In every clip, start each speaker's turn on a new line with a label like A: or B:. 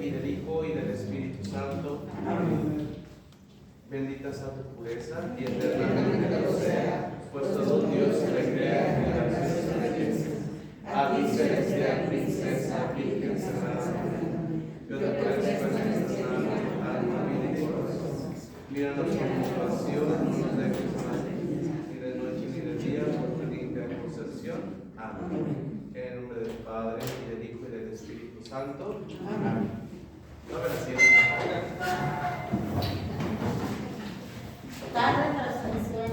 A: Y del Hijo y del Espíritu Santo. Amén. Bendita sea tu pureza y eternamente lo sea, pues todo Dios te crea en generaciones de belleza. A ti, celestial princesa, virgen sagrada, yo te ofrezco en nuestras manos, alma, vida y corazón. Míranos con compasión, no nos dejes mal, ni de noche ni de día, por tu limpia intercesión. Amén. En el nombre del Padre, y del Hijo y del Espíritu Santo. Amén. No me la siento.
B: Tarde transmisión.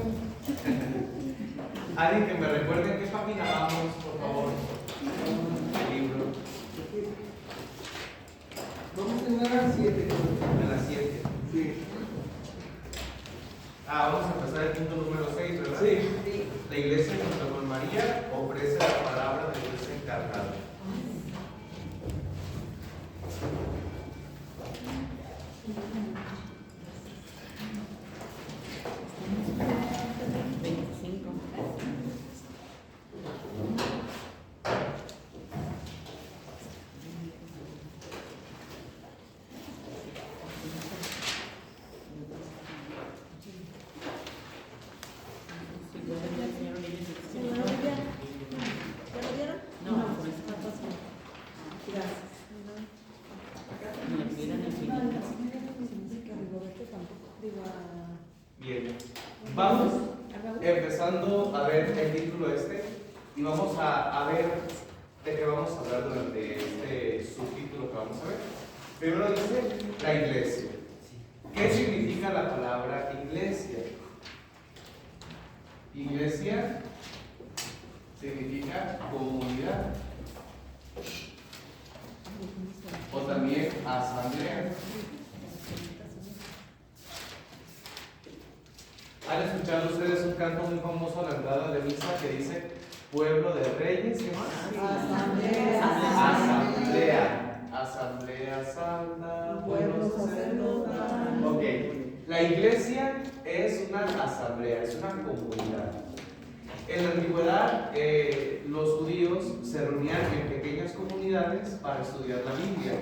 A: Alguien que me recuerde en qué página vamos, por favor. El libro.
C: Vamos en la 7.
A: En la 7.
C: Sí.
A: Vamos a empezar el punto número 6, ¿verdad?
C: Sí.
A: La iglesia de Santa María ofrece la palabra de Dios encarnado. Bien, vamos empezando a ver el título y vamos a ver de qué vamos a hablar durante este subtítulo que vamos a ver. Primero dice la iglesia. ¿Qué significa la palabra iglesia? Iglesia significa comunidad o también asamblea. ¿Han escuchado ustedes un canto muy famoso a la entrada de misa que dice pueblo de reyes? ¿Qué más? Asamblea santa, pueblo sacerdotal. Ok, la iglesia es una asamblea, es una comunidad. En la antigüedad los judíos se reunían en pequeñas comunidades para estudiar la Biblia.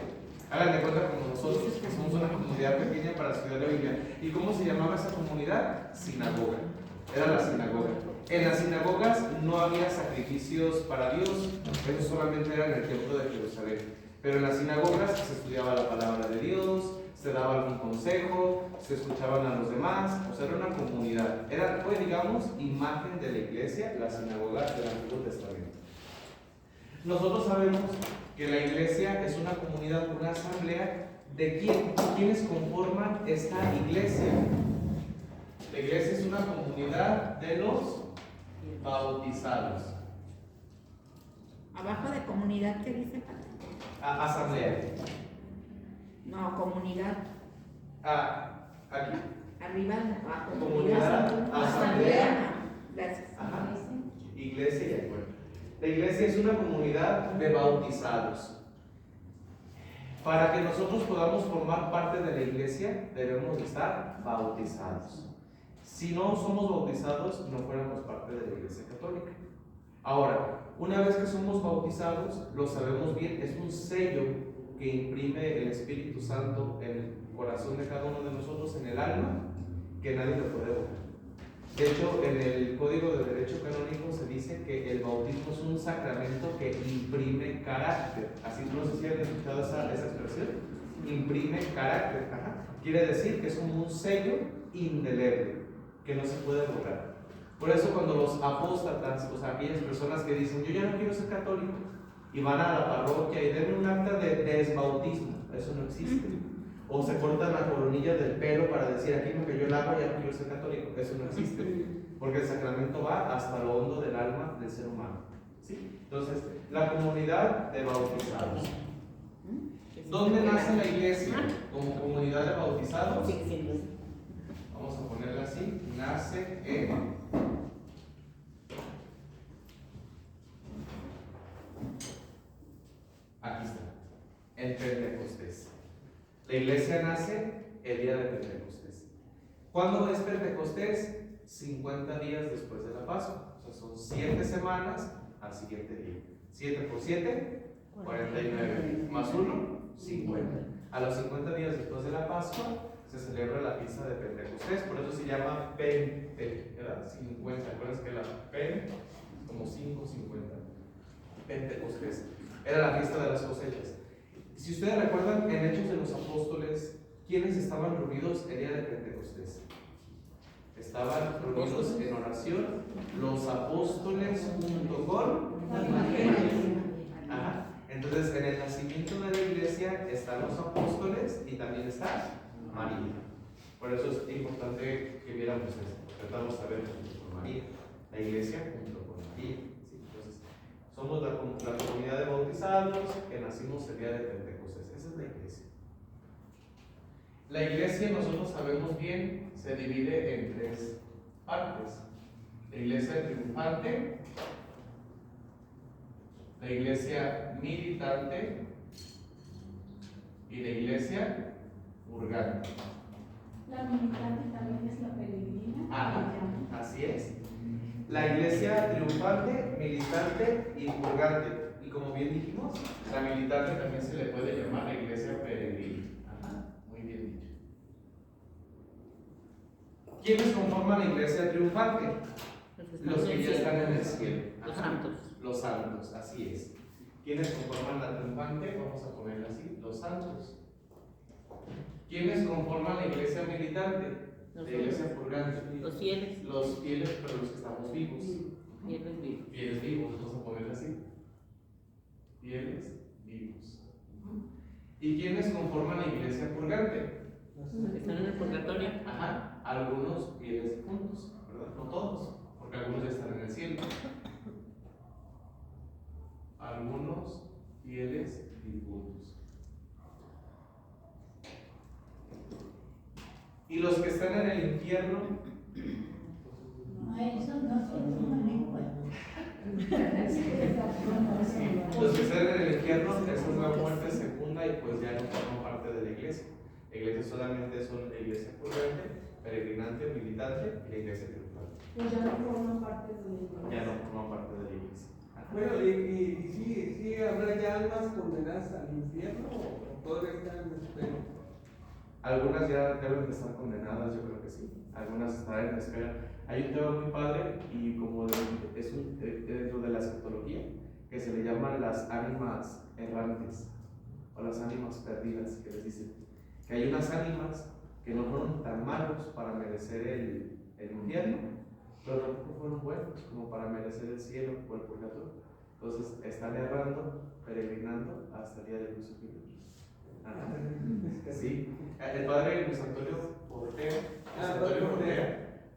A: Hagan de cuenta como nosotros, que somos una comunidad pequeña para estudiar la Biblia. ¿Y cómo se llamaba esa comunidad? Sinagoga. Era la sinagoga. En las sinagogas no había sacrificios para Dios, eso solamente era en el templo de Jerusalén. Pero en las sinagogas se estudiaba la palabra de Dios, se daba algún consejo, se escuchaban a los demás, o sea, era una comunidad. Fue, digamos, imagen de la iglesia, la sinagoga del Antiguo Testamento. Nosotros sabemos que la iglesia es una comunidad, una asamblea de quienes conforman esta iglesia. La iglesia es una comunidad de los bautizados.
B: Abajo de comunidad, ¿qué dice?
A: Asamblea.
B: No, comunidad.
A: Aquí.
B: Arriba,
A: Comunidad, asamblea.
B: Gracias.
A: Ajá. Iglesia y acuerdo. La iglesia es una comunidad de bautizados. Para que nosotros podamos formar parte de la iglesia, debemos estar bautizados. Si no somos bautizados, no fuéramos parte de la iglesia católica. Ahora, una vez que somos bautizados, lo sabemos bien, es un sello que imprime el Espíritu Santo en el corazón de cada uno de nosotros, en el alma, que nadie lo puede borrar. De hecho, en el Código de Derecho Canónico se dice que el bautismo es un sacramento que imprime carácter. Así, no sé si han escuchado esa expresión. Imprime carácter. Ajá. Quiere decir que es como un sello indeleble, que no se puede borrar. Por eso cuando los apóstatas, o sea, aquellas personas que dicen, yo ya no quiero ser católico, y van a la parroquia y den un acta de desbautismo, eso no existe. O se cortan la coronilla del pelo para decir, aquí me cayó el agua, ya no quiero ser católico, eso no existe. Porque el sacramento va hasta lo hondo del alma del ser humano. ¿Sí? Entonces, la comunidad de bautizados. ¿Dónde nace la iglesia? Como comunidad de bautizados. Vamos a ponerla así, nace en aquí está, en Pentecostés. La iglesia nace el día de Pentecostés. ¿Cuándo es Pentecostés? 50 días después de la Pascua. O sea, son 7 semanas al siguiente día. 7 por 7, 49. Más 1, 50. A los 50 días después de la Pascua se celebra la fiesta de Pentecostés, por eso se llama Pente, ¿verdad? 50, ¿acuerdas que la Pen es como 5, 50? Pentecostés. Era la fiesta de las cosechas. Si ustedes recuerdan, en Hechos de los Apóstoles, ¿quiénes estaban reunidos el día de Pentecostés? Estaban reunidos en oración los apóstoles junto con Ajá. Entonces, en el nacimiento de la iglesia están los apóstoles y también está María. Por eso es importante que viéramos esto. Tratamos de ver junto con María, la iglesia junto con María. ¿Sí? Entonces, somos la comunidad de bautizados que nacimos el día de Pentecostés. Esa es la iglesia. La iglesia, nosotros sabemos bien, se divide en tres partes: la iglesia triunfante, la iglesia militante y la iglesia purgante.
D: La militante también es la peregrina.
A: Ajá, así es. La iglesia triunfante, militante y purgante. Y como bien dijimos, la militante también se le puede llamar la iglesia peregrina. Ajá, muy bien dicho. ¿Quiénes conforman la iglesia triunfante? Los que ya están en el cielo.
E: Los
A: Ajá.
E: santos.
A: Los santos, así es. ¿Quiénes conforman la triunfante? Vamos a ponerla así, los santos. ¿Quiénes conforman la iglesia militante? La iglesia purgante.
E: Los fieles.
A: Los fieles, pero los que estamos vivos.
E: Fieles vivos.
A: Fieles vivos, vamos a ponerla así. Fieles vivos. ¿Y quiénes conforman la iglesia purgante?
E: Los que están en el purgatorio.
A: Ajá, algunos fieles difuntos, ¿verdad? No todos, porque algunos ya están en el cielo. Algunos fieles difuntos. Y los que están en el infierno,
D: Eso no se toma en cuenta.
A: los que están en el infierno, esa es la muerte segunda y pues ya no forman parte de la iglesia. La iglesia solamente son la iglesia purgante, peregrinante, militante y la iglesia triunfante.
D: Pues ya no forma parte de la
A: Ya no forman parte de la iglesia. Ajá.
C: Bueno, y sí habrá ya almas condenadas al infierno o todavía están en espera.
A: Algunas ya deben de estar condenadas, yo creo que sí. Algunas estarán en espera. Hay un tema muy padre y como dentro de la escatología que se le llaman las ánimas errantes o las ánimas perdidas, que les dicen que hay unas ánimas que no fueron tan malos para merecer el infierno, pero tampoco fueron buenos como para merecer el cielo o el purgatorio. Entonces están errando, peregrinando hasta el día de juicio final. Sí, el padre Luis Antonio Ortega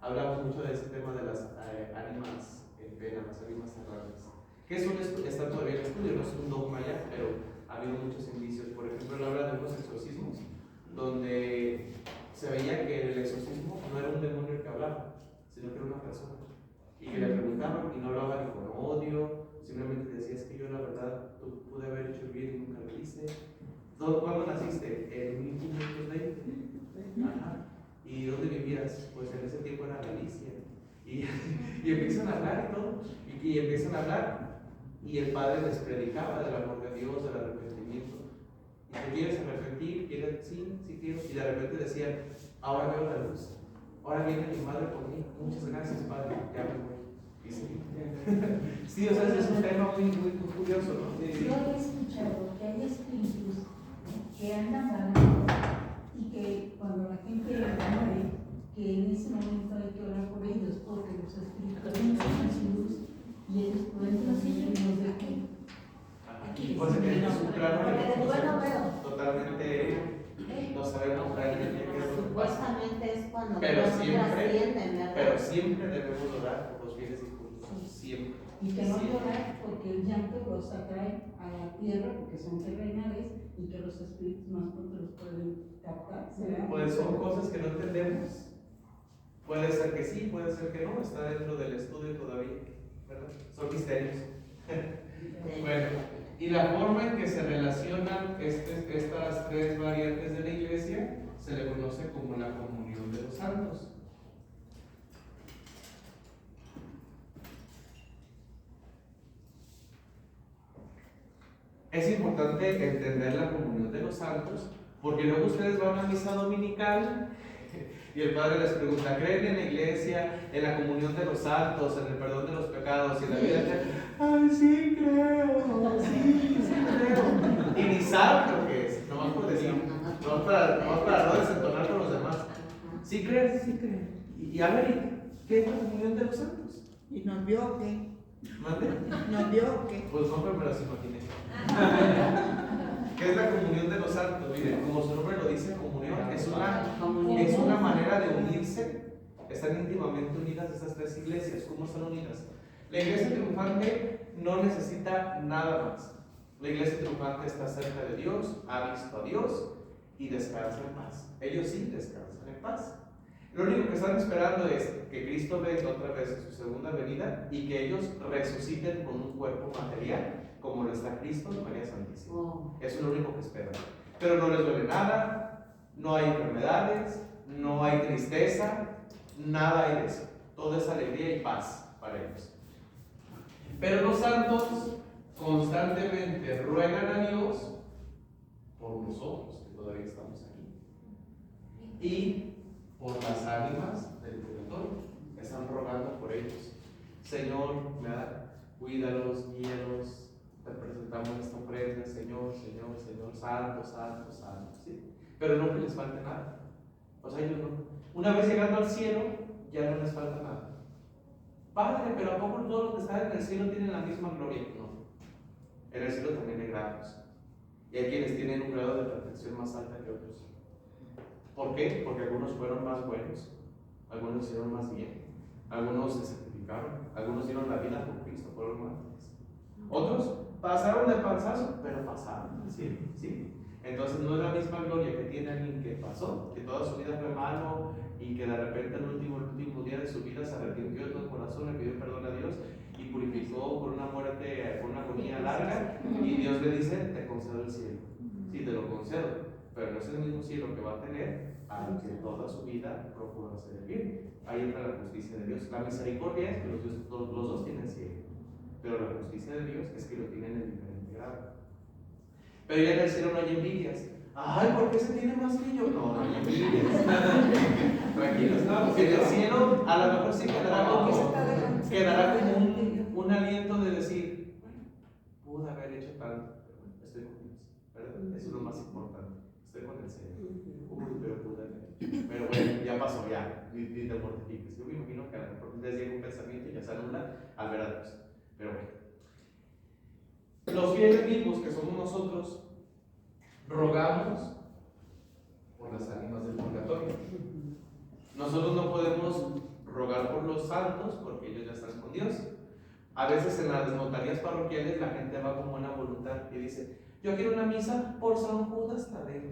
A: hablamos mucho de ese tema de las ánimas en pena, las ánimas errantes. Que eso está todavía en estudio, no es un dogma ya, pero ha habido muchos indicios. Por ejemplo, él habla de unos exorcismos donde se veía que el exorcismo no era un demonio el que hablaba, sino que era una persona. Y que le preguntaban y no hablaba ni con odio, simplemente decía: es que yo la verdad pude haber hecho el bien y nunca lo hice. ¿Cuándo naciste? En 1520. Ajá. ¿Y dónde vivías? Pues en ese tiempo era Galicia. Y empiezan a hablar y todo. Y empiezan a hablar. Y el padre les predicaba del amor de Dios, del arrepentimiento. ¿Y te quieres arrepentir? ¿Quieres? Sí, sí quiero. Y de repente decían: ahora veo la luz. Ahora viene mi madre por mí. Muchas gracias, padre. Ya me voy. Y sí. Sí, o sea, ese es un tema muy curioso, ¿no? Sí.
D: Yo he escuchado que hay espíritus que andan vagando y que cuando la gente muere, que en ese momento hay que orar por ellos porque los espíritus tienen su luz y ellos pueden conseguirnos de aquí.
A: Pues es un plano que
F: Bueno,
A: nosotros totalmente no sabemos realmente qué es lo que pasa.
F: Supuestamente es cuando
A: Pero
F: no
A: siempre,
F: trascienden, ¿verdad?
A: pero siempre debemos orar por los fieles difuntos. Siempre.
D: Y que no
A: Siempre.
D: llorar porque el llanto los atrae a la tierra porque son terrenales y que los espíritus más pronto los pueden captar. ¿Será?
A: Pues son cosas que no entendemos. Puede ser que sí, puede ser que no, está dentro del estudio todavía, ¿verdad? Son misterios. Bueno, y la forma en que se relacionan estas tres variantes de la iglesia se le conoce como la comunión de los santos. es importante entender la comunión de los santos, porque luego ustedes van a misa dominical y el padre les pregunta, ¿creen en la iglesia, en la comunión de los santos, en el perdón de los pecados y en la vida eterna? ¡Ay, sí creo! ¡Sí creo! Y ni saben lo que es, nomás por decir, nomás para no desentonar con los demás. ¿Sí creen?
B: Sí, creo.
A: Y a ver, ¿qué es la comunión de los santos?
B: ¿Y nos vio qué?
A: ¿Mande?
B: ¿Nos vio qué?
A: Pues no, pero me las imaginé. ¿Qué es la comunión de los santos? Miren, como su nombre lo dice, comunión es una manera de unirse. Están íntimamente unidas estas tres iglesias. ¿Cómo están unidas? La iglesia triunfante no necesita nada más. La iglesia triunfante está cerca de Dios, ha visto a Dios y descansa en paz. Ellos sí descansan en paz. Lo único que están esperando es que Cristo venga otra vez en su segunda venida y que ellos resuciten con un cuerpo material, como lo está Cristo y María Santísima. Eso es lo único que esperan. Pero no les duele nada, no hay enfermedades, no hay tristeza, nada hay de eso. Todo es alegría y paz para ellos. Pero los santos constantemente ruegan a Dios por nosotros, que todavía estamos aquí, y por las ánimas del purgatorio. Están rogando por ellos. Señor, cuídalos, guíalos. Te presentamos esta ofrenda, Señor, Señor, Señor, santo, santo, santo. ¿Sí? Pero no que les falte nada. O sea, ellos no. Una vez llegando al cielo, ya no les falta nada. Padre, pero ¿a poco todos los que están en el cielo tienen la misma gloria? No. En el cielo también hay grados. Y hay quienes tienen un grado de perfección más alta que otros. ¿Por qué? Porque algunos fueron más buenos, algunos hicieron más bien, algunos se sacrificaron, algunos dieron la vida por Cristo, fueron mártires. Otros pasaron de panzazo, pero pasaron, ¿sí? Entonces no es la misma gloria que tiene alguien que pasó, que toda su vida fue malo y que de repente el último día de su vida se arrepintió de todo corazón, le pidió perdón a Dios y purificó por una muerte, por una agonía larga, y Dios le dice, te concedo el cielo. Sí, te lo concedo, pero no es el mismo cielo que va a tener al que toda su vida procura hacer el bien. Ahí entra la justicia de Dios. La misericordia es que los dos tienen cielo, pero la justicia de Dios es que lo tienen en diferente grado. Pero ya en el cielo no hay envidias. Ay, ¿por qué se tiene más que yo? No, no hay envidias. Tranquilos, no, porque en el cielo a lo mejor sí quedará como un aliento de decir, bueno, pude haber hecho tanto, pero bueno, estoy con Dios, ¿verdad? Eso es lo más importante. Estoy con el Señor. Uy, pero pude haber hecho. Pero bueno, ya pasó, ya, ni te mortifiques. Yo me imagino que a lo mejor les llega un pensamiento y ya se anula al ver a Dios. Pero bueno. Los fieles vivos que somos nosotros, rogamos por las ánimas del purgatorio. Nosotros no podemos rogar por los santos porque ellos ya están con Dios. A veces en las notarías parroquiales la gente va con buena voluntad y dice, yo quiero una misa por San Judas Tadeo.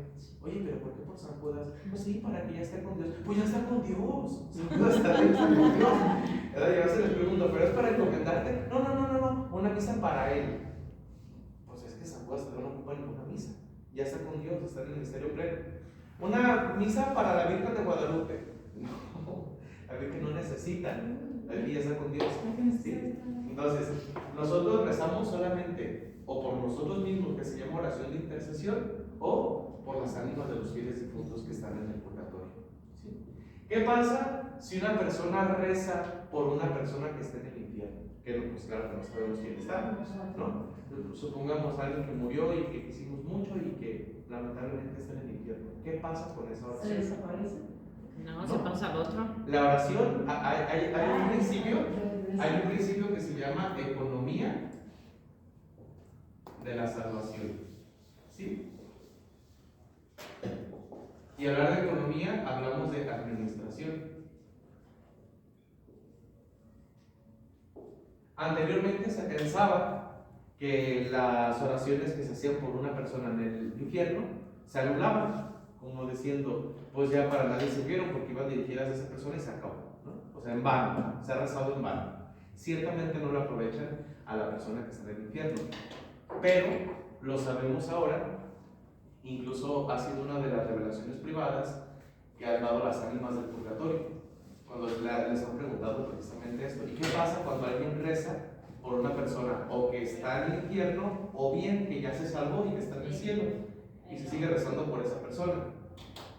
A: Oye, pero ¿por qué por San Judas? Pues sí, para que ya esté con Dios. Pues ya está con Dios. San Judas Tadeo está con Dios. Y a veces les pregunto, ¿pero es para encomendarte? No, una misa para él. Pues es que San Judas Tadeo no ocupa ninguna misa. Ya está con Dios, está en el ministerio pleno. Una misa para la Virgen de Guadalupe. No, la Virgen no necesita. La Virgen ya está con Dios. ¿Sí? Entonces, nosotros rezamos solamente o por nosotros mismos, que se llama oración de intercesión, o por las ánimas de los fieles difuntos que están en el purgatorio. ¿Sí? ¿Qué pasa si una persona reza por una persona que está en el infierno? Que pues claro que no sabemos quién está, ¿no? Supongamos a alguien que murió y que quisimos mucho y que lamentablemente está en el infierno. ¿Qué pasa con esa oración?
D: ¿Se desaparece?
E: No, se pasa al otro.
A: La oración, hay un principio que se llama economía de la salvación. ¿Sí? Y hablar de economía, hablamos de administración. Anteriormente se pensaba que las oraciones que se hacían por una persona en el infierno se anulaban, como diciendo, pues ya para nadie sirvieron porque iban dirigidas a esa persona y se acabó, ¿no? O sea, en vano, se ha rezado en vano. Ciertamente no lo aprovechan a la persona que está en el infierno, pero lo sabemos ahora. Incluso ha sido una de las revelaciones privadas que han dado las ánimas del purgatorio, cuando les han preguntado precisamente esto. ¿Y qué pasa cuando alguien reza por una persona o que está en el infierno o bien que ya se salvó y que está en el cielo y se sigue rezando por esa persona.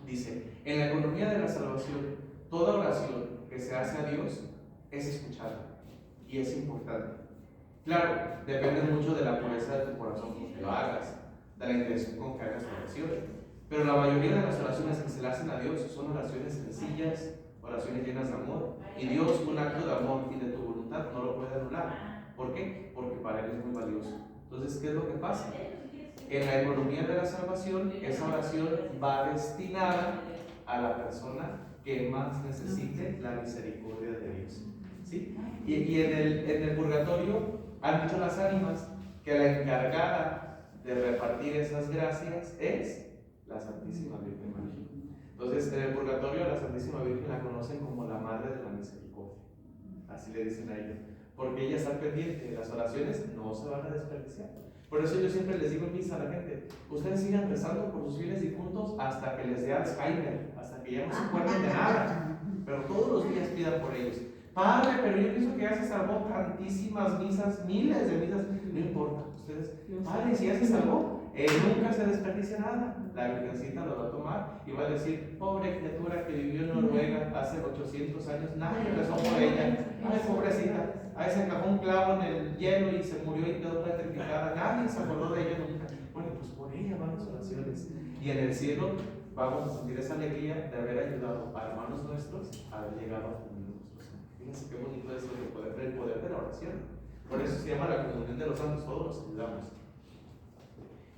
A: Dice, en la economía de la salvación, toda oración que se hace a Dios es escuchada y es importante. Claro, depende mucho de la pureza de tu corazón con que lo hagas, de la intención con que hagas la oración, pero la mayoría de las oraciones que se le hacen a Dios son oraciones sencillas, oraciones llenas de amor, y Dios, un acto de amor y de tu voluntad, no lo puede anular. ¿Por qué? Porque para Él es muy valioso. Entonces, ¿qué es lo que pasa? En la economía de la salvación, esa oración va destinada a la persona que más necesite la misericordia de Dios, ¿sí? Y en el purgatorio han dicho las ánimas que la encargada de repartir esas gracias es la Santísima Virgen María. Entonces, en el purgatorio a la Santísima Virgen la conocen como la Madre de la Misericordia, así le dicen a ella, porque ella está pendiente de las oraciones, no se van a desperdiciar. Por eso yo siempre les digo en misa a la gente, ustedes sigan rezando por sus fieles difuntos hasta que les dé Alzheimer, hasta que ya no se acuerden de nada, pero todos los días pidan por ellos. Padre, pero yo pienso que ya se salvó tantísimas misas, miles de misas, no importa, ustedes, Padre, si ya se salvó, nunca se desperdicia nada. La Virgencita lo va a tomar y va a decir, pobre criatura que vivió en Noruega hace 800 años, nadie rezó por ella, ay pobrecita, ahí se encajó un clavo en el hielo y se murió y quedó petrificada, nadie se acordó de ella nunca. Bueno, pues por ella van las oraciones, y en el cielo vamos a sentir esa alegría de haber ayudado a hermanos nuestros a haber llegado a comunión nuestros santos. Fíjense qué bonito es el poder de la oración. Por eso se llama la comunión de los santos, todos los ayudamos.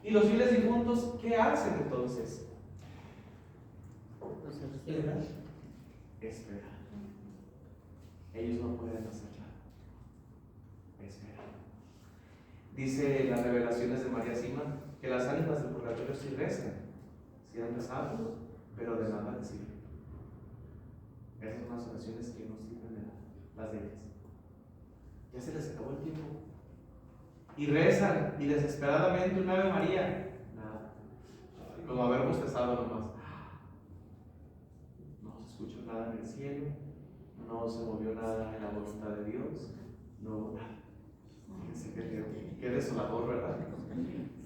A: ¿Y los fieles difuntos qué hacen entonces? Esperar. Ellos no pueden hacer nada. Esperar. Dice las revelaciones de María Sima que las ánimas del purgatorio sí rezan, sí han rezado, pero de nada les sirve. Esas son las oraciones que no sirven de nada, las de ellas. Ya se les acabó el tiempo. Y rezan, y desesperadamente un Ave María, nada, como haber bostezado nomás. No se escuchó nada en el cielo, no se movió nada en la voluntad de Dios, no hubo nada. Fíjense qué desolador, ¿verdad?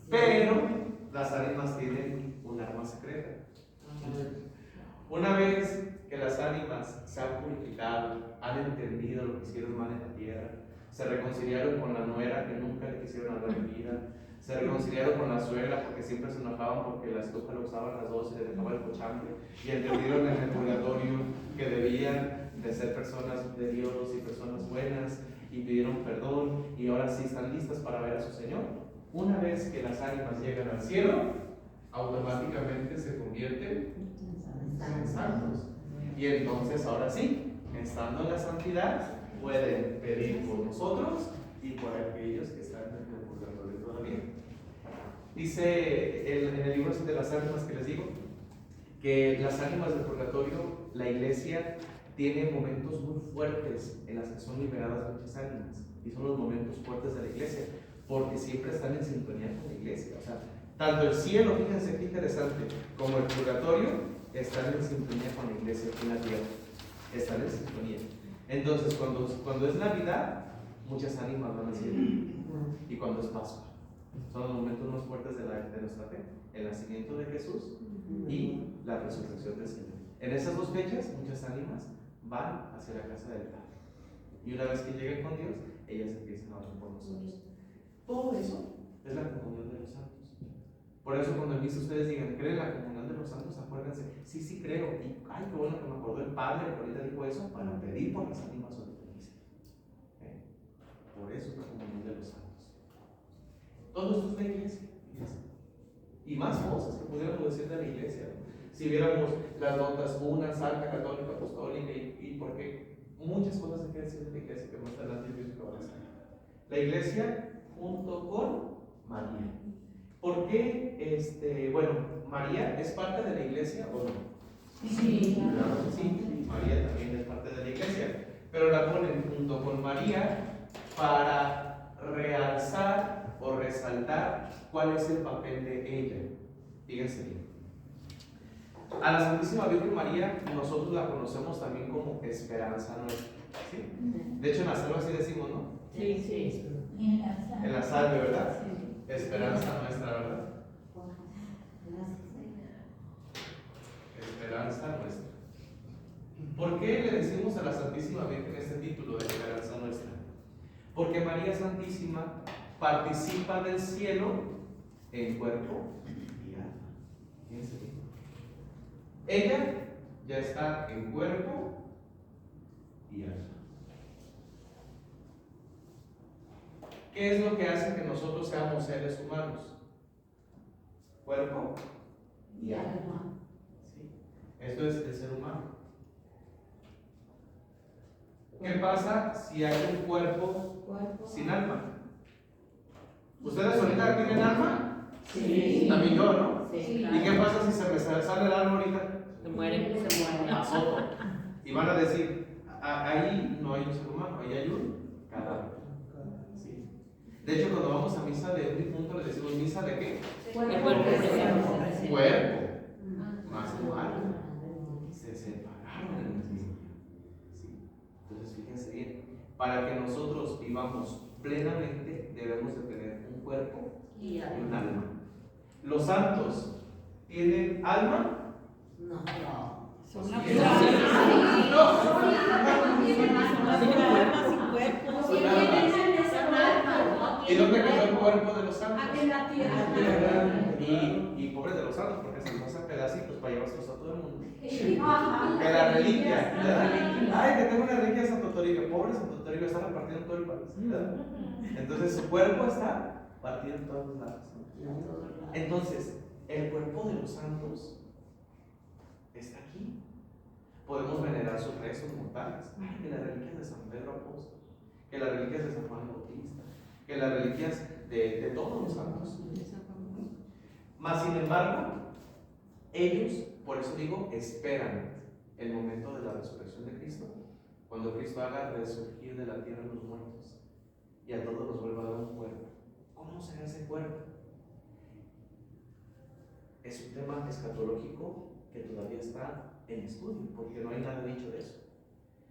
A: Pero las ánimas tienen un arma secreta. Una vez que las ánimas se han purificado, han entendido lo que hicieron mal en la tierra, se reconciliaron con la nuera que nunca le quisieron hablar en vida, se reconciliaron con la suegra porque siempre se enojaban porque la estufa la usaban las 12 y le dejaba el cochambre, y entendieron en el purgatorio que debían de ser personas de Dios y personas buenas, y pidieron perdón, y ahora sí están listas para ver a su Señor. Una vez que las ánimas llegan al cielo, automáticamente se convierten en santos, y entonces ahora sí, estando en la santidad, pueden pedir por nosotros y por aquellos que están en el purgatorio todavía. Dice en el libro de las ánimas que les digo, que las ánimas del purgatorio, la iglesia tiene momentos muy fuertes en las que son liberadas muchas ánimas, y son los momentos fuertes de la iglesia, porque siempre están en sintonía con la iglesia. O sea, tanto el cielo, fíjense qué interesante, como el purgatorio están en sintonía con la iglesia aquí en la tierra, están en sintonía. Entonces, cuando es Navidad, muchas ánimas van al cielo, y cuando es Pascua, son los momentos más fuertes de nuestra fe, el nacimiento de Jesús y la resurrección del Señor. En esas dos fechas, muchas ánimas van hacia la casa del Padre, y una vez que lleguen con Dios, ellas empiezan a orar por nosotros. Todo eso es la comunión de los santos. Por eso cuando en misa ustedes digan, ¿creen la comunión de los santos? Acuérdense, sí creo, y ay, qué bueno que me acordó el Padre que ahorita dijo eso, para pedir por las ánimas durante la misa. Por eso es la comunión de los santos. Todo esto es la iglesia, fíjense. Y más cosas que pudiéramos decir de la iglesia, ¿no? Si viéramos las notas, una santa, católica, apostólica, y porque muchas cosas hay que decir de la iglesia que más adelante yo pienso que van a estar. La iglesia junto con María. ¿Por qué? Bueno, María es parte de la iglesia o no?
D: Sí,
A: Claro que sí, María también es parte de la iglesia, pero la ponen junto con María para realzar o resaltar cuál es el papel de ella. Fíjense bien. A la Santísima Virgen María nosotros la conocemos también como esperanza nuestra, ¿sí? De hecho en la salva así decimos, ¿no?
E: Sí, sí.
A: En la salve, ¿verdad? Esperanza nuestra, ¿verdad? Esperanza nuestra. ¿Por qué le decimos a la Santísima Virgen este título de Esperanza nuestra? Porque María Santísima participa del cielo en cuerpo y alma. Fíjense bien. Ella ya está en cuerpo y alma. ¿Qué es lo que hace que nosotros seamos seres humanos? Cuerpo y alma. ¿Sí? Esto es el ser humano. ¿Qué pasa si hay un cuerpo sin alma? ¿Ustedes ahorita tienen alma?
E: Sí.
A: También yo, ¿no?
E: Sí,
A: ¿Y qué pasa si se me sale el alma ahorita?
E: Se mueren.
A: La azoto. Y van a decir, ahí no hay un ser humano, ahí hay un cadáver. ¿Sí? De hecho, cuando vamos a misa de un difunto, le decimos, ¿misa de qué?
E: Cuerpo presente.
A: Cuerpo. Más tu alma. Se separaron en el mismo. ¿Sí? Entonces, fíjense bien, para que nosotros vivamos plenamente, debemos de tener un cuerpo y un alma. ¿Los santos tienen alma?
B: No.
A: Son
B: Son
A: Sí.
B: almas y cuerpos.
A: ¿Y dónde quedó el cuerpo de los santos?
D: Aquí en la tierra.
A: Y pobres de los santos, porque se los hacen pedacitos para llevárselos a todo el mundo. Que la reliquia, ay, que tengo una reliquia de Santo Toribio. Pobre Santo Toribio, está repartido en todo el país, ¿verdad? Entonces su cuerpo está partido en todos los lados. Entonces, el cuerpo de los santos está aquí. Podemos venerar sus restos mortales. Ay, que las reliquias de San Pedro Apóstol, que las reliquias de San Juan Bautista, que las reliquias de todos los santos. Mas, sin embargo, ellos, por eso digo, esperan el momento de la resurrección de Cristo, cuando Cristo haga resurgir de la tierra a los muertos y a todos nos vuelva a dar un cuerpo. ¿Cómo será ese cuerpo? Es un tema escatológico que todavía está en estudio, porque no hay nada dicho de eso.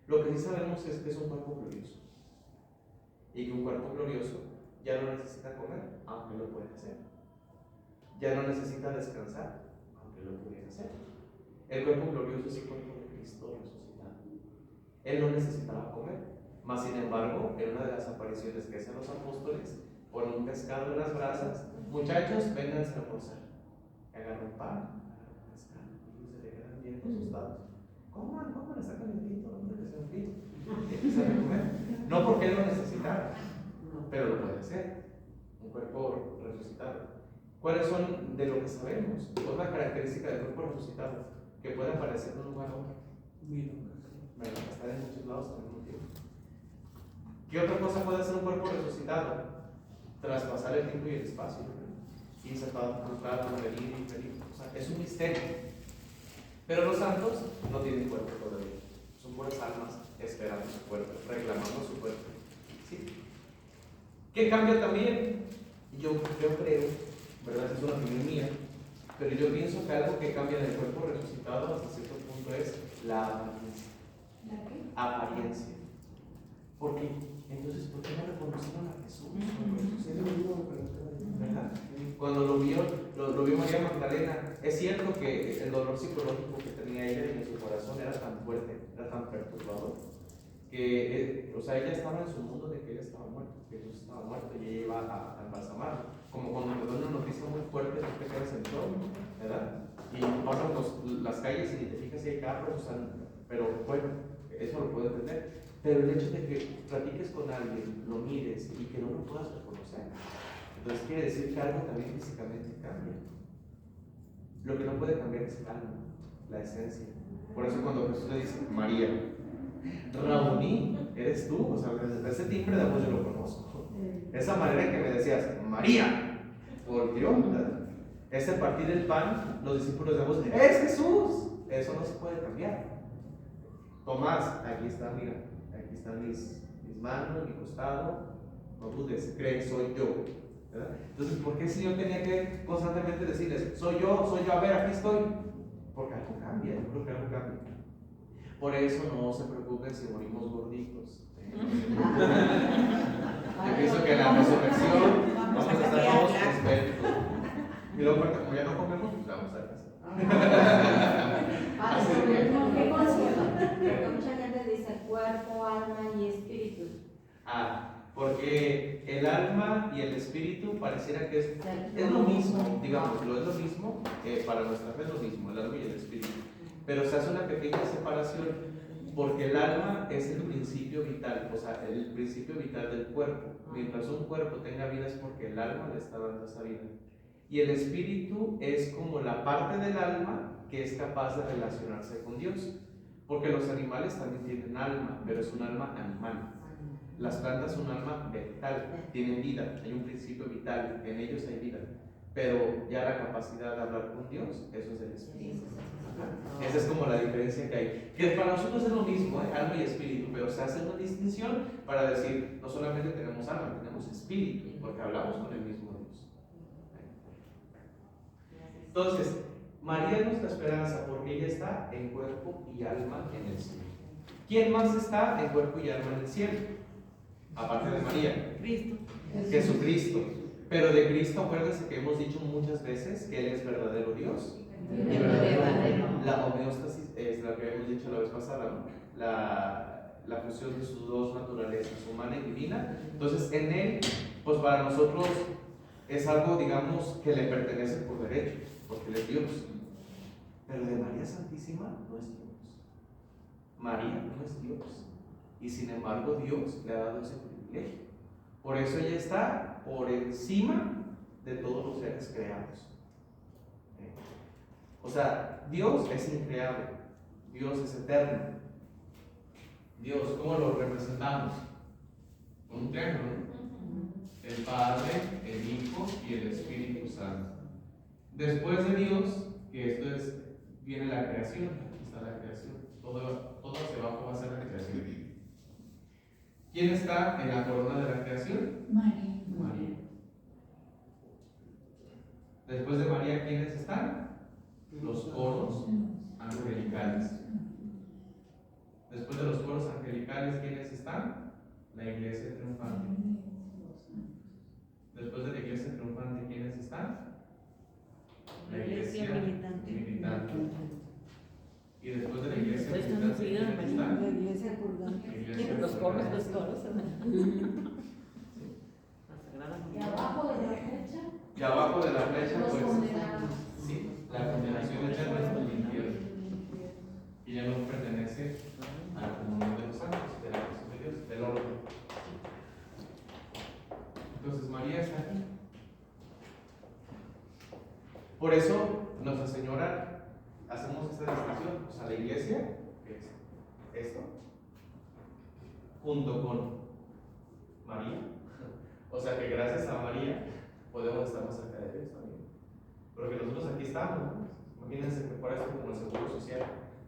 A: Lo que sí sabemos es que es un cuerpo glorioso, y que un cuerpo glorioso ya no necesita comer, aunque lo puede hacer. Ya no necesita descansar, aunque lo pudiera hacer. El cuerpo glorioso es el cuerpo de Cristo resucitado. Él no necesitaba comer, mas sin embargo, en una de las apariciones que hacen los apóstoles, pone un pescado en las brasas. Muchachos, vénganse a almorzar. Agarran pan, agarran pescado, y se le quedan bien asustados. Coman, está calentito, no que sea un frío. Y empiezan a comer. No porque él lo necesitara, pero lo puede hacer. Un cuerpo resucitado. ¿Cuáles son de lo que sabemos? Otra característica del cuerpo resucitado, que puede aparecer de un lugar a otro. ¿Verdad? Estar en muchos lados al mismo tiempo. ¿Qué otra cosa puede hacer un cuerpo resucitado? Traspasar el tiempo y el espacio. Irse para otro lado, venir y venir. O sea, es un misterio. Pero los santos no tienen cuerpo todavía. Son puras almas esperando su cuerpo, reclamando su cuerpo. ¿Sí? ¿Qué cambia también? Yo creo, ¿verdad? Es una opinión mía, pero yo pienso que algo que cambia en el cuerpo resucitado hasta cierto punto es la apariencia.
D: ¿La qué?
A: Apariencia. ¿Por qué? Entonces, ¿por qué no reconocieron a Jesús? ¿Verdad? Cuando lo vio María Magdalena, es cierto que el dolor psicológico que tenía ella en su corazón era tan fuerte, era tan perturbador, que o sea, ella estaba en su mundo de que él estaba muerto, que Jesús estaba muerto y ella iba a embalsamarlo. Como cuando te dan una noticia muy fuerte, tú te quedas en todo, ¿verdad? Y pasan las calles y te fijas si hay carros, o sea, pero bueno, eso lo puedo entender. Pero el hecho de que platiques con alguien, lo mires y que no lo puedas reconocer, entonces quiere decir que algo también físicamente cambia. Lo que no puede cambiar es el alma, la esencia. Por eso cuando Jesús le dice, María, Rabuní, eres tú, o sea, ese timbre de voz yo lo conozco. Esa manera en que me decías, María, volteó, ¿verdad? Ese partir el pan, los discípulos de voz, ¡es Jesús! Eso no se puede cambiar. Tomás, aquí está, mira, aquí están mis manos, mi costado, no dudes, cree, soy yo. ¿Verdad? Entonces, ¿por qué si yo tenía que constantemente decirles, soy yo, a ver, aquí estoy? Porque algo cambia, yo creo que algo cambia. Por eso no se preocupen si morimos gorditos, Yo pienso que en la resurrección vamos a estar todos perfectos. Y luego, aparte, como ya no comemos, pues vamos a casa.
D: ¿Qué considera? Porque mucha gente dice cuerpo, alma y espíritu.
A: Porque el alma y el espíritu pareciera que es lo mismo, digámoslo, es lo mismo, para nuestra fe es lo mismo, el alma y el espíritu. Pero se hace una pequeña separación, porque el alma es el principio vital, o sea, el principio vital del cuerpo. Mientras un cuerpo tenga vida es porque el alma le está dando esa vida. Y el espíritu es como la parte del alma que es capaz de relacionarse con Dios. Porque los animales también tienen alma, pero es un alma animal. Las plantas son un alma vegetal, tienen vida, hay un principio vital, en ellos hay vida. Pero ya la capacidad de hablar con Dios, eso es el espíritu. Esa es como la diferencia que hay. Que para nosotros es lo mismo, alma y espíritu, pero se hace una distinción para decir, no solamente tenemos alma, tenemos espíritu, porque hablamos con el mismo Dios. Entonces, María es nuestra esperanza porque ella está en cuerpo y alma en el cielo. ¿Quién más está en cuerpo y alma en el cielo? Aparte de María.
B: Cristo.
A: Jesucristo. Pero de Cristo, acuérdense que hemos dicho muchas veces que Él es verdadero Dios. Y verdadero. La homeostasis es lo que hemos dicho la vez pasada, ¿no? La fusión de sus dos naturalezas, humana y divina. Entonces, en Él, pues para nosotros es algo, digamos, que le pertenece por derecho, porque Él es Dios. Pero de María Santísima no es Dios. María no es Dios. Y sin embargo, Dios le ha dado ese privilegio. Por eso ella está por encima de todos los seres creados. O sea, Dios es increado, Dios es eterno. Dios, ¿cómo lo representamos? Con un triángulo, ¿no? El Padre, el Hijo y el Espíritu Santo. Después de Dios, que esto es, viene la creación, aquí está la creación, todo hacia abajo va a ser la creación. ¿Quién está en la corona de la creación?
D: María.
A: María. Después de María, ¿quiénes están? Los coros angelicales. Después de los coros angelicales, ¿quiénes están? La iglesia triunfante. Después de la iglesia triunfante, ¿quiénes están? La iglesia militante. Y después de la iglesia militante, ¿quiénes están?
B: La iglesia purgante.
E: Los coros.
D: Y abajo de la flecha.
A: Y abajo de la flecha,
D: Los
A: pues,
D: condenados.
A: sí, la condenación eterna es el infierno. Y ya no pertenece a la comunión de los santos, de la casa de Dios, del orden. Entonces María está aquí. Por eso Nuestra Señora, hacemos esta distinción, o sea, la iglesia, que es esto, junto con María. O sea que gracias a María podemos estar más cerca de Dios también. Porque nosotros aquí estamos, ¿no? Imagínense que por eso como el seguro social.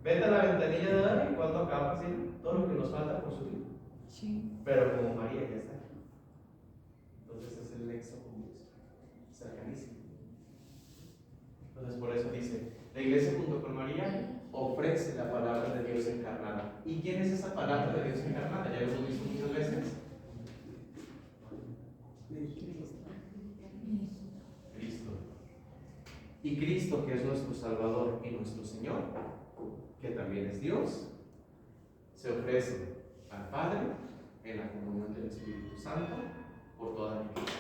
A: Vete a la ventanilla de Dani y cuánto acaba haciendo todo lo que nos falta por subir.
B: Sí.
A: Pero como María ya está aquí. Entonces es el nexo con Dios. Cercanísimo. Entonces por eso dice, la iglesia junto con María ofrece la palabra de Dios encarnada. ¿Y quién es esa palabra de Dios encarnada? Ya lo hemos visto muchas veces. Cristo. Y Cristo, que es nuestro Salvador y nuestro Señor, que también es Dios, se ofrece al Padre en la comunión del Espíritu Santo por toda la iglesia.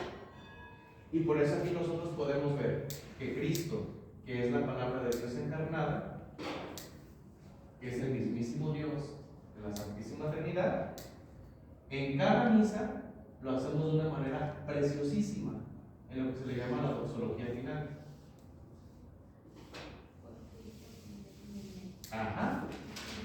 A: Y por eso aquí nosotros podemos ver que Cristo, que es la palabra de Dios encarnada, que es el mismísimo Dios de la Santísima Trinidad, en cada misa lo hacemos de una manera preciosísima, en lo que se le llama la doxología final. Ajá.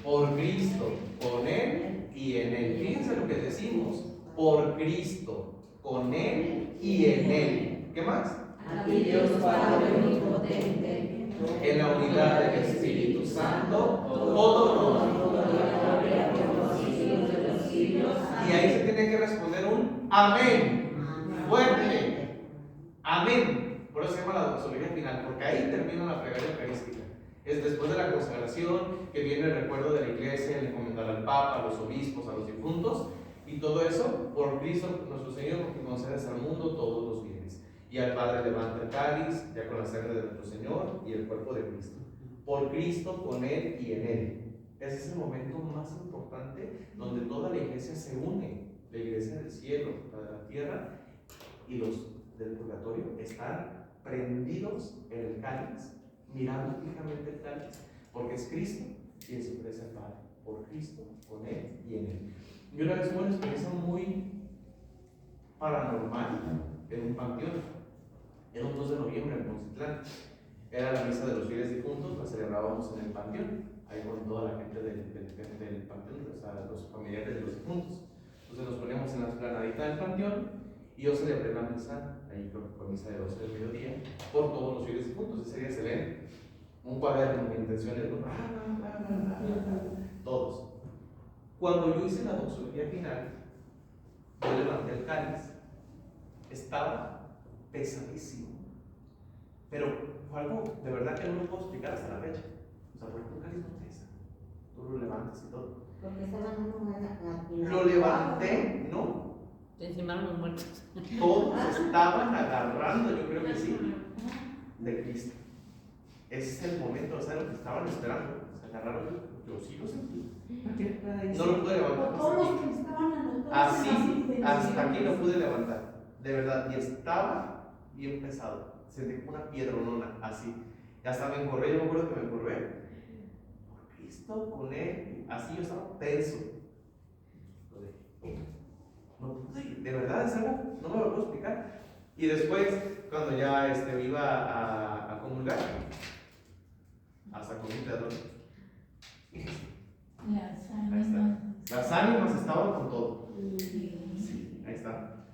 A: Por Cristo, con Él y en Él. Fíjense lo que decimos. Por Cristo, con Él y en Él. ¿Qué más?
D: A ti Dios Padre omnipotente,
A: En la unidad del Espíritu Santo, todo honor. Y ahí se tiene que responder un amén. Fuerte. Amén. Por eso se llama la doxología final, porque ahí termina la plegaria eucarística. Es después de la consagración que viene el recuerdo de la iglesia, el encomendar al Papa, a los obispos, a los difuntos, y Y todo eso por Cristo nuestro Señor, porque concedes al mundo todos los bienes. Y al Padre levanta el cáliz, ya con la sangre de nuestro Señor y el cuerpo de Cristo. Por Cristo, con Él y en Él. Ese es el momento más importante donde toda la iglesia se une. La iglesia del cielo, la de la tierra y los del purgatorio están prendidos en el cáliz, mirando fijamente el cáliz, porque es Cristo quien se ofrece al Padre. Por Cristo, con Él y en Él. Y una vez hubo una experiencia muy paranormal en un panteón. Era un 2 de noviembre en Poncitlán. Era la misa de los fieles difuntos, la celebrábamos en el panteón, ahí con toda la gente del panteón, o sea, los familiares de los difuntos. Entonces nos poníamos en la explanadita del panteón y yo celebré la misa, ahí creo que fue misa de 12 del mediodía, por todos los fieles difuntos. Ese día se leen un cuaderno de intenciones, ¿no? Todos. Cuando yo hice la doxología final, yo levanté el cáliz, estaba pesadísimo, pero fue algo de verdad que no lo puedo explicar hasta la fecha. O sea, porque un cáliz no pesa, tú lo levantas y todo.
D: Porque estaban uno
A: Lo levanté, no,
E: Te encimaron los muertos.
A: todos estaban agarrando, yo creo que sí, de Cristo. Ese es el momento, o sea, lo que estaban esperando. Se agarraron, yo sí lo sentí. No lo pude levantar.
D: todos los que estaban anotados.
A: Así, hasta aquí lo pude levantar. De verdad, y estaba bien pesado. Sentí como una piedronona, así. Y hasta me encorvé, yo me acuerdo que me encorvé. Por Cristo, con Él, así yo estaba tenso. No pude, de verdad, es algo, no me lo puedo explicar. Y después, cuando ya me iba a comulgar, hasta con un teatro. Las ánimas estaban con todo. Sí, ahí está.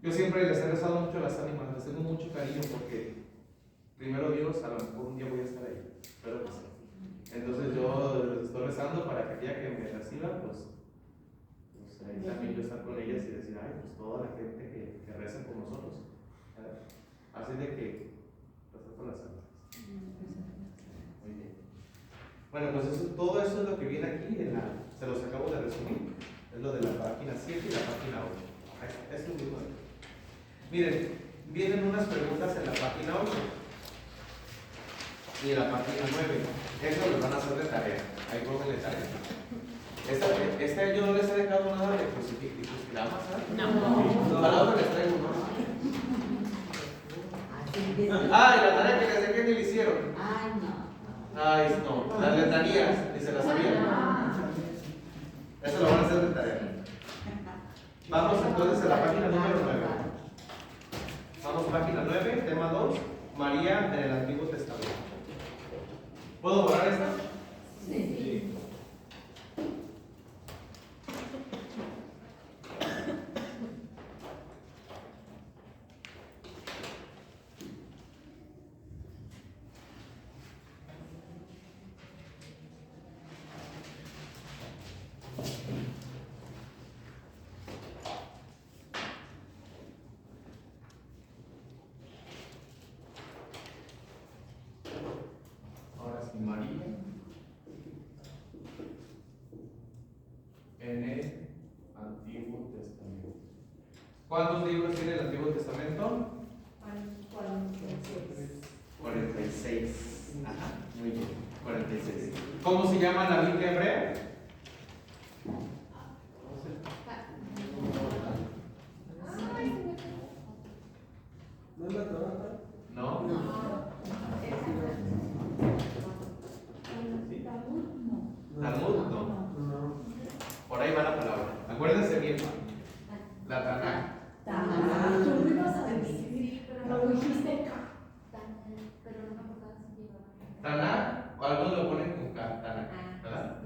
A: Yo siempre les he rezado mucho a las ánimas, les tengo mucho cariño porque, primero Dios, a lo mejor un día voy a estar ahí. Espero que sí. Entonces yo les estoy rezando para que el día que me reciba, pues ahí también yo estar con ellas y decir, ay, pues toda la gente que reza por nosotros. Así de que, rezar por las ánimas. Muy bien. Bueno, pues todo eso es lo que viene aquí, se los acabo de resumir. Es lo de la página 7 y la página 8. Es lo mismo. Miren, vienen unas preguntas en la página 8 y en la página 9. Eso les van a hacer de tarea. Ahí pónganle tarea. Esta yo no les he dejado nada de crucigramas, ¿sabes?
E: No.
A: Para la otra les traigo uno. Ah, y la tarea que les dejé ni la hicieron. Ay, no, las letanías, ni se las sabían. Eso lo van a hacer de tarea. Vamos entonces a la página número 9. Vamos, página 9, tema 2, María en el Antiguo Testamento. ¿Puedo borrar esta?
D: Sí.
A: Ahora sí, María en el Antiguo Testamento. ¿Cuántos libros tiene el Antiguo Testamento? 46. Ajá, muy bien, 46. ¿Cómo se llama la Biblia hebrea?
C: ¿No es la Torah?
A: No. Talmud, no.
C: No.
A: Por ahí va la palabra. Acuérdense bien. La Tanakh.
D: Tú me ibas a decir, pero lo dijiste.
A: Tanakh, o algunos lo ponen con K, Tanakh, ¿verdad?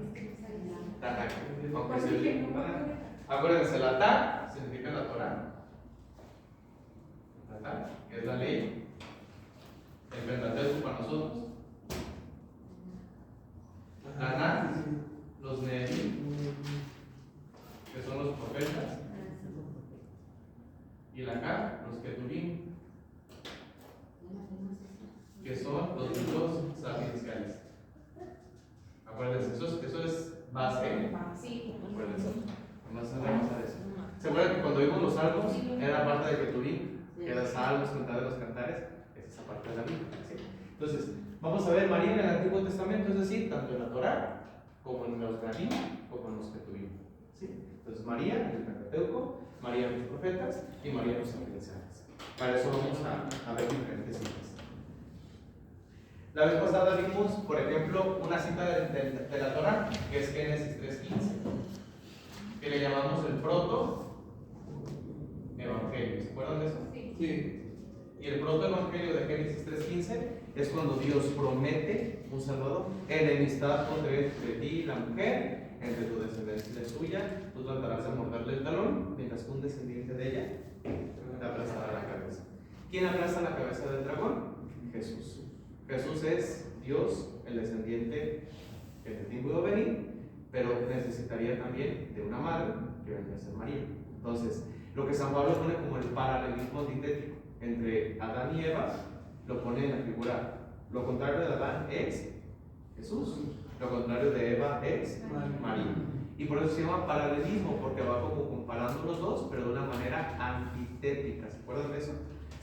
A: Tanakh. Aunque se lee con Tanakh. Acuérdense, la Ta significa la Torah. La Ta, que es la ley. El Pentateuco para nosotros. Tanakh, los Nevi'im, que son los profetas. Y la K, los Keturim, que son los libros sapienciales. Acuérdense, eso es base.
B: Sí.
A: Acuérdense. Nomás sabemos a eso. cuando vimos los salmos, era parte de Ketubim, que era salmos, cantar de los cantares, es esa parte de la Biblia. ¿Sí? Entonces, vamos a ver María en el Antiguo Testamento, es decir, tanto en la Torá, como en los Galim, como en los Ketubim. ¿Sí? Entonces, María en el Pentateuco, María en los profetas y María en los ángeles. Para eso vamos a ver diferentes citas. La vez pasada vimos, por ejemplo, una cita de la Torá, que es Génesis 3:15, que le llamamos el proto-evangelio. ¿Se acuerdan de eso?
C: Sí.
A: Y el proto-evangelio de Génesis 3:15 es cuando Dios promete un Salvador, enemistad entre ti y la mujer, entre tu descendencia y la suya, tú tratarás de morderle el talón, mientras que un descendiente de ella te aplastará la cabeza. ¿Quién aplasta la cabeza del dragón? Jesús. Jesús es Dios, el descendiente que de ti pudo venir, pero necesitaría también de una madre que vendría a ser María. Entonces, lo que San Pablo pone como el paralelismo antitético entre Adán y Eva, lo pone en la figura. Lo contrario de Adán es Jesús, lo contrario de Eva es María. Y por eso se llama paralelismo, porque va como comparando los dos, pero de una manera antitética. ¿Se acuerdan de eso?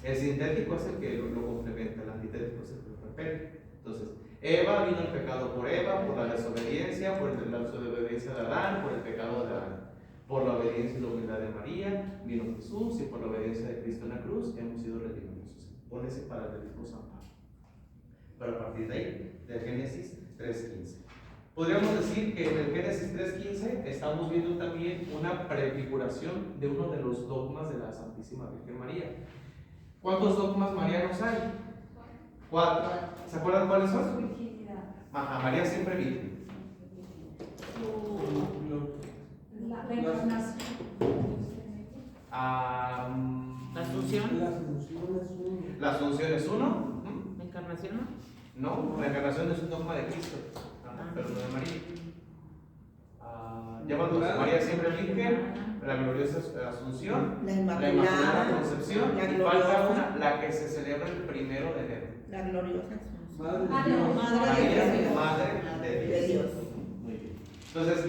A: El sintético es el que lo complementa, el antitético es el que lo repele. Entonces, Eva vino el pecado por Eva, por la desobediencia, por el lapso de obediencia de Adán, por el pecado de Adán. Por la obediencia y la humildad de María vino Jesús, y por la obediencia de Cristo en la cruz hemos sido redimidos. Pone ese paralelismo San Pablo. Pero a partir de ahí, de Génesis 3:15. Podríamos decir que en el Génesis 3:15 estamos viendo también una prefiguración de uno de los dogmas de la Santísima Virgen María. ¿Cuántos dogmas marianos hay? 4. ¿Se acuerdan cuáles
D: Su
A: son?
D: virginidad.
A: Ajá, María siempre virgen.
D: La reencarnación.
E: La Asunción.
A: La Asunción es uno.
E: La Encarnación, ¿no?
A: No, la encarnación es un dogma de Cristo, pero no de María. Llamando a María siempre virgen, la gloriosa Asunción,
B: La
A: la Inmaculada Concepción,
B: la
A: y falta
B: gloriosa,
A: una, la que se celebra el 1 de enero.
B: la gloriosa Asunción.
C: Madre de
D: Madre
C: Dios.
A: María, Madre de Dios. Muy bien. Entonces,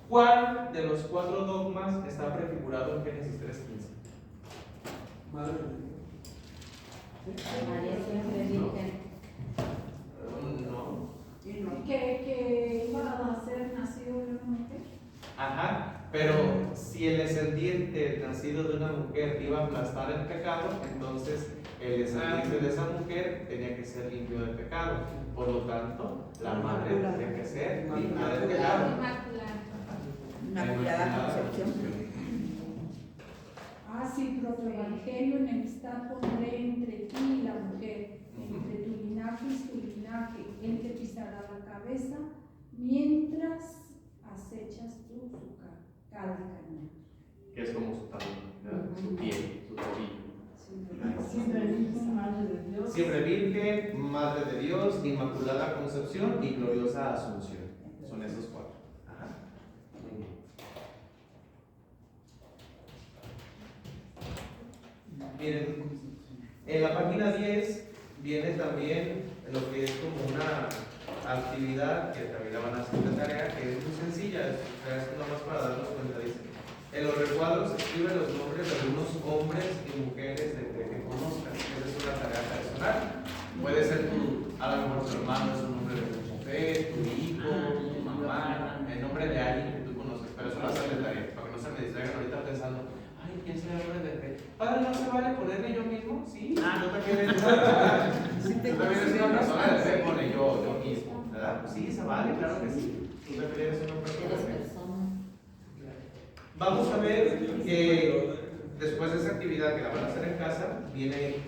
A: ¿cuál de los 4 dogmas está prefigurado en Génesis 3:15?
C: Madre de Dios.
D: María siempre virgen.
A: No.
D: Que iba a ser nacido de una mujer.
A: Ajá, pero si el descendiente nacido de una mujer iba a aplastar el pecado, entonces el descendiente de esa mujer tenía que ser limpio del pecado. Por lo tanto, la madre tenía que ser limpia del pecado.
B: Inmaculada Concepción.
D: Ah, sí, protoevangelio, enemistad pondré entre ti y la mujer, entre tu linaje y su linaje, él te pisará la cabeza, mientras acechas tú su calcaña.
A: Que es como su talón, ¿verdad? Su piel, su tobillo.
D: Siempre virgen, madre de Dios.
A: Siempre virgen, madre de Dios, Inmaculada Concepción y gloriosa Asunción. Son esos 4. Ajá. Muy bien. Miren, en la página 10 viene también lo que es como una actividad que también la van a hacer de tarea, que es muy sencilla, es nomás para darnos cuenta. Dice: en los recuadros escribe los nombres de algunos hombres y mujeres de que conozcas. Esa es una tarea personal. Puede ser a lo mejor tu hermano es un nombre de tu mujer, tu hijo, tu mamá, el nombre de alguien que tú conoces, pero eso va a ser de tarea, para que no se me distraigan ahorita pensando: ay, ¿quién será el nombre de fe? Padre, ¿no se vale ponerle yo mismo? Sí, yo también eres una persona de fe, pone yo mismo, ¿verdad? Pues sí, se vale, claro que sí. Tú también eres una persona de fe. Vamos a ver que después de esa actividad que la van a hacer en casa,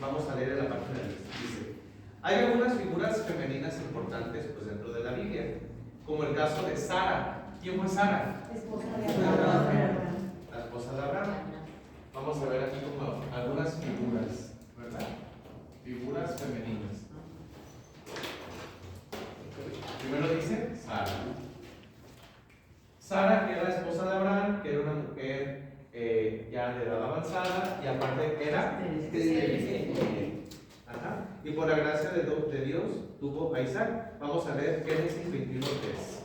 A: vamos a leer en la página 10. Dice: hay algunas figuras femeninas importantes pues, dentro de la Biblia, como el caso de Sara. ¿Quién fue Sara?
D: Esposa de Abraham.
A: La esposa de Abraham. Vamos a ver aquí como algunas figuras, ¿verdad? Figuras femeninas. Primero dice Sara. Sara, que era la esposa de Abraham, que era una mujer ya de edad avanzada y aparte era estéril. Ajá. Y por la gracia de Dios tuvo a Isaac. Vamos a leer Génesis 21:3.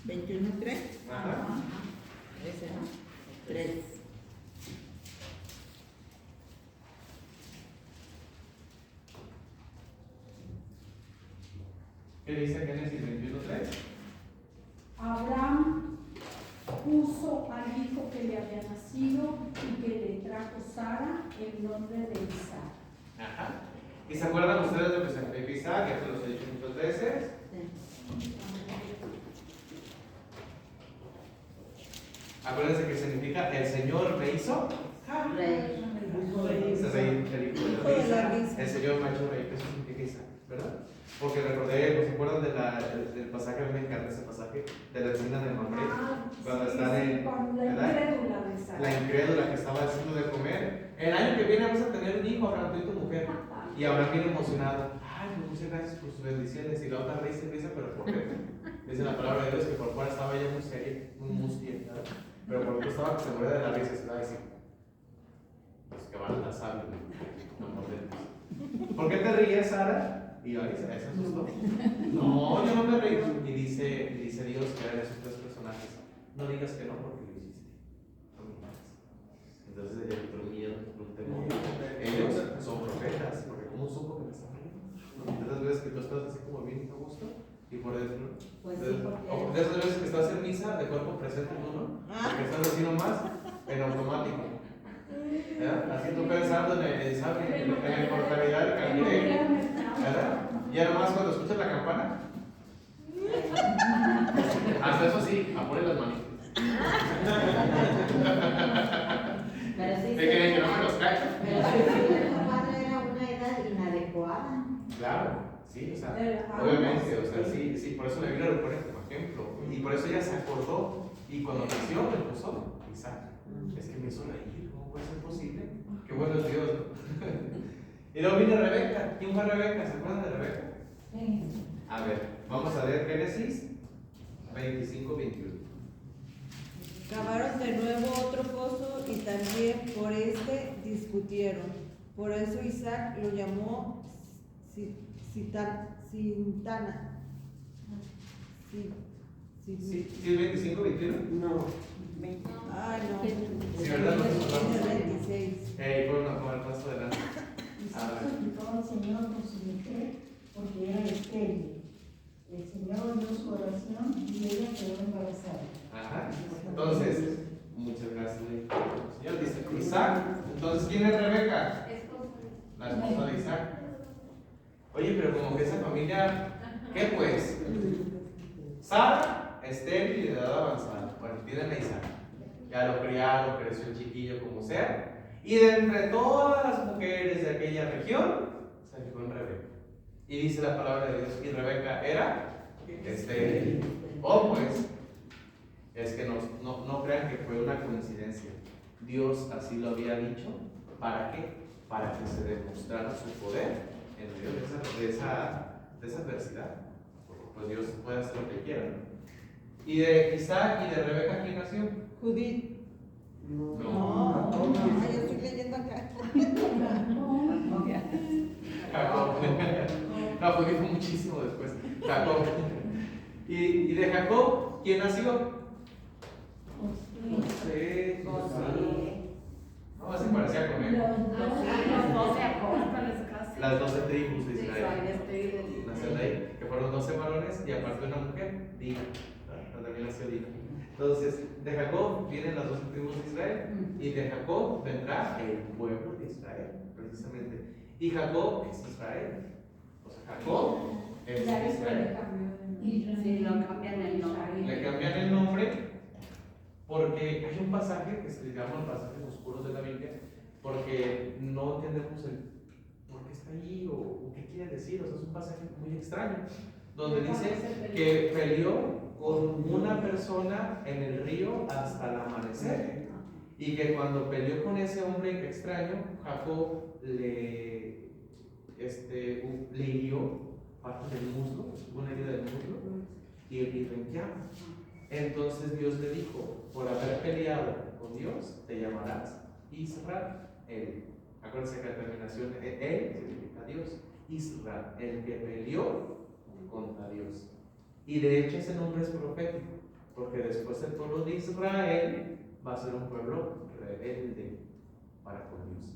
B: 21:3.
A: Ajá.
B: Ese, ¿no? 3.
A: ¿Qué dice Génesis 21:3?
F: Abraham puso al hijo que le había nacido y que le trajo Sara el nombre de Isaac.
A: Ajá. ¿Y se acuerdan ustedes de lo que significa Isaac? Ya se los he dicho muchas veces. Acuérdense que significa el Señor me hizo
B: Rey.
A: ese rey, el hijo de la risa. El Señor me ha hecho rey. Eso significa Isaac, ¿verdad? Porque recordé, ¿se acuerdan del pasaje? A mí me encanta ese pasaje de la encina de Mamre. Cuando están en.
F: Con la
A: ¿verdad?
F: incrédula de Sara.
A: La incrédula que estaba haciendo de comer. El año que viene vas a tener un hijo, Abraham, tú y tu mujer. Y Abraham viene emocionado. Ay, pues muchas gracias por sus bendiciones. Y la otra risa y risa, pero por dentro. Dice la palabra de Dios que por fuera estaba ella muy seria, muy mustia, ¿verdad? Pero por dentro estaba que se moría de la risa. Se estaba diciendo: los que van a la sal, no por dentro. ¿Por qué te ríes, Sara? Y ahora se asustó. No, yo no me reí. Y dice Dios que eran esos tres personajes. No digas que no porque lo hiciste. No me digas. Entonces ella entró miedo, un temor. Ellos son profetas, porque ¿cómo supo que me están riendo? ¿No? De esas veces que tú estás así como bien a gusto y por dentro.
B: Pues sí, porque.
A: De esas veces que estás en misa de cuerpo presente tú, ¿no? Que estás así nomás en automático. ¿Verdad? Así tú pensando en la inmortalidad del cangrejo. ¿Verdad? Y además cuando escuchas la campana, hasta eso sí, apure las manitas.
B: Pero sí.
A: ¿Te creen que no me los cae?
B: Pero sí, el padre era una edad inadecuada.
A: Claro, sí, o sea, obviamente, o sea, sí, por eso la Biblia lo pone como ejemplo. Y por eso ella se acordó. Y cuando nació, le puso Isaac. Es que me hizo reír, ¿cómo puede ser posible? Qué bueno es Dios, ¿no? Y luego viene Rebeca. ¿Quién fue Rebeca? ¿Se acuerdan de Rebeca?
D: Sí.
A: A ver, vamos a leer Génesis 25-21.
G: Cavaron de nuevo otro pozo y también por este discutieron. Por eso Isaac lo llamó Sintana.
A: ¿Sí es 25-21?
C: No.
G: Ay, no.
A: Sí, ¿verdad?
G: Es 26.
A: Fue una como el paso adelante.
D: Isaac suplicó al Señor por su mujer porque era estéril. El Señor oyó su oración y ella quedó embarazada.
A: Ajá. Entonces, muchas gracias. El Señor dice Isaac. Entonces, ¿quién es Rebeca? La esposa de Isaac. Oye, pero como que esa familia, ¿qué pues? Sara, estéril y de edad avanzada. Bueno, tienen a Isaac. Ya lo criaron, creció el chiquillo como sea. Y de entre todas las mujeres de aquella región, se fijó en Rebeca. Y dice la palabra de Dios, y Rebeca era estéril. Oh, pues, es que no crean que fue una coincidencia. Dios así lo había dicho. ¿Para qué? Para que se demostrara su poder en medio de esa adversidad. Porque pues Dios puede hacer lo que quiera, ¿no? Y de Isaac y de Rebeca, ¿quién nació?
G: Judith.
A: No.
G: Ay, yo estoy leyendo acá.
A: Jacob. No, Judith fue muchísimo después. Jacob. Y de Jacob, ¿quién nació? José. No, se parecía con él.
E: Los 12 apóstoles casi.
A: Las 12 tribus de
E: Sí,
A: Israel.
E: Israel,
A: Nacieron de ahí, que fueron 12 varones y aparte una mujer, Dina. También nació Dina. Entonces, de Jacob vienen las 12 tribus de Israel y de Jacob vendrá el pueblo de Israel, precisamente. Y Jacob es Israel. O sea, Jacob es Israel.
D: Sí, lo cambian el nombre.
A: Le cambian el nombre porque hay un pasaje que se le llama pasajes oscuros de la Biblia porque no entendemos el por qué está allí o qué quiere decir. O sea, es un pasaje muy extraño donde dice que peleó con una persona en el río hasta el amanecer y que cuando peleó con ese hombre extraño, Jacob le hirió parte del muslo, una herida del muslo y lo llama. Entonces Dios le dijo, por haber peleado con Dios, te llamarás Israel. Acuérdense que la terminación él significa Dios. Israel, el que peleó contra Dios. Y de hecho ese nombre es profético, porque después el pueblo de Israel va a ser un pueblo rebelde para con Dios.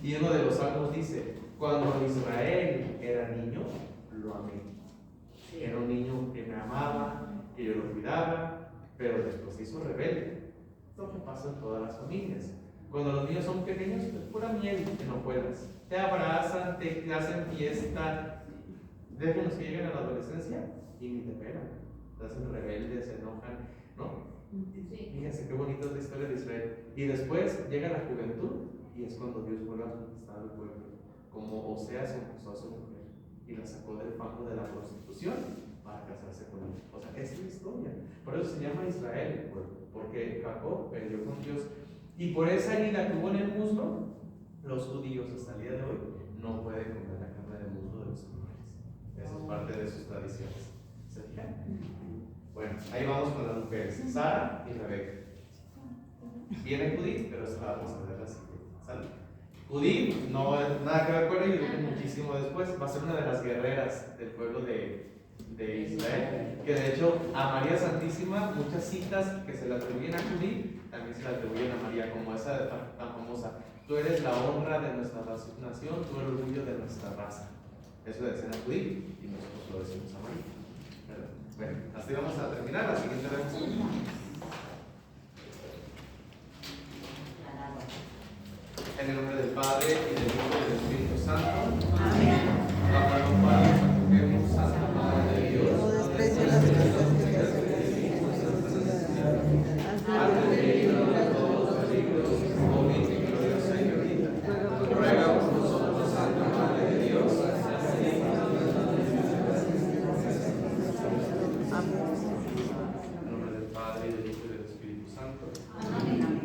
A: Y uno de los salmos dice, cuando Israel era niño, lo amé. Era un niño que me amaba, que yo lo cuidaba, pero después se hizo rebelde. Lo que pasa en todas las familias. Cuando los niños son pequeños, pues pura miel que no puedas. Te abrazan, te hacen fiesta. Déjenlos que lleguen a la adolescencia y ni te pegan. Se hacen rebeldes, se enojan, ¿no? Fíjense qué bonita es la historia de Israel. Y después llega la juventud y es cuando Dios vuelve a conquistar al pueblo. Como Oseas conquistó a su mujer y la sacó del fango de la prostitución para casarse con él. O sea, esa es la historia. Por eso se llama Israel el pueblo, porque Jacob peleó con Dios. Y por esa herida que hubo en el muslo, los judíos hasta el día de hoy no pueden comer la carne del muslo de los animales. Eso es parte de sus tradiciones. ¿Se fijan? Bueno, ahí vamos con las mujeres, Sara y Rebeca. Viene Judith, pero esa la vamos a ver la siguiente. ¿Sale? Judith no es nada que ver con ello, viene muchísimo después. Va a ser una de las guerreras del pueblo de Israel, que de hecho a María Santísima, muchas citas que se le atribuyen a Judith también se le atribuyen a María, como esa tan famosa: tú eres la honra de nuestra nación, tú eres el orgullo de nuestra raza. Eso le decían a Judith y nosotros lo decimos a María. Bueno, así vamos a terminar. La siguiente vez.